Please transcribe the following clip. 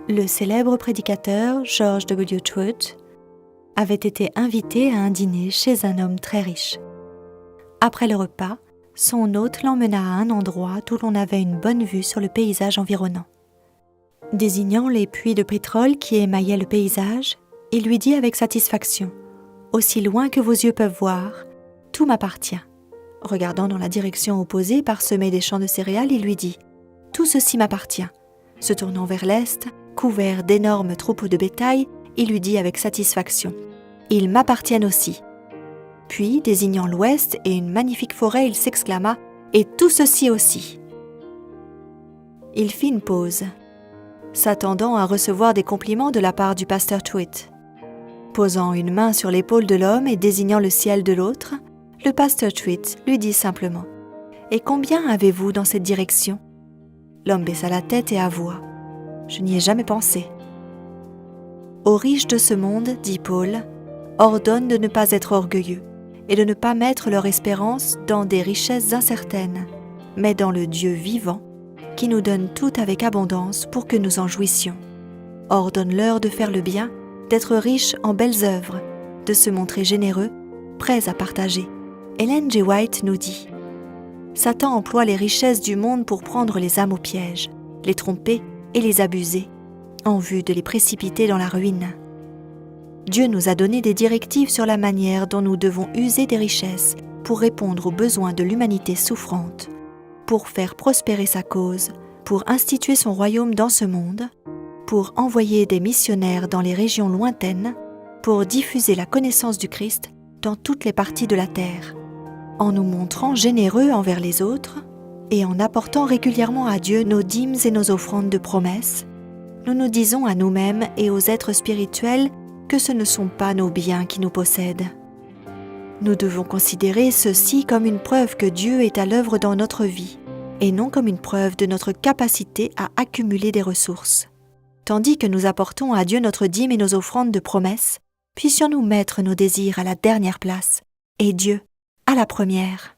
Le célèbre prédicateur George W. Truett avait été invité à un dîner chez un homme très riche. Après le repas, son hôte l'emmena à un endroit où l'on avait une bonne vue sur le paysage environnant. Désignant les puits de pétrole qui émaillaient le paysage, il lui dit avec satisfaction « Aussi loin que vos yeux peuvent voir, tout m'appartient. » Regardant dans la direction opposée parsemée des champs de céréales, il lui dit « Tout ceci m'appartient. » Se tournant vers l'est, couvert d'énormes troupeaux de bétail, il lui dit avec satisfaction « Ils m'appartiennent aussi. » Puis, désignant l'ouest et une magnifique forêt, il s'exclama « Et tout ceci aussi !» Il fit une pause, s'attendant à recevoir des compliments de la part du pasteur Truett. Posant une main sur l'épaule de l'homme et désignant le ciel de l'autre, le pasteur Truett lui dit simplement « Et combien avez-vous dans cette direction ?» L'homme baissa la tête et avoua « Je n'y ai jamais pensé. » Aux riches de ce monde, dit Paul, ordonne de ne pas être orgueilleux et de ne pas mettre leur espérance dans des richesses incertaines, mais dans le Dieu vivant, qui nous donne tout avec abondance pour que nous en jouissions. Ordonne-leur de faire le bien, d'être riches en belles œuvres, de se montrer généreux, prêts à partager. Ellen G. White nous dit « Satan emploie les richesses du monde pour prendre les âmes au piège, les tromper et les abuser, en vue de les précipiter dans la ruine. Dieu nous a donné des directives sur la manière dont nous devons user des richesses pour répondre aux besoins de l'humanité souffrante, pour faire prospérer sa cause, pour instituer son royaume dans ce monde, pour envoyer des missionnaires dans les régions lointaines, pour diffuser la connaissance du Christ dans toutes les parties de la terre, en nous montrant généreux envers les autres et en apportant régulièrement à Dieu nos dîmes et nos offrandes de promesses. Nous nous disons à nous-mêmes et aux êtres spirituels que ce ne sont pas nos biens qui nous possèdent. Nous devons considérer ceci comme une preuve que Dieu est à l'œuvre dans notre vie, et non comme une preuve de notre capacité à accumuler des ressources. Tandis que nous apportons à Dieu notre dîme et nos offrandes de promesses, puissions-nous mettre nos désirs à la dernière place, et Dieu à la première.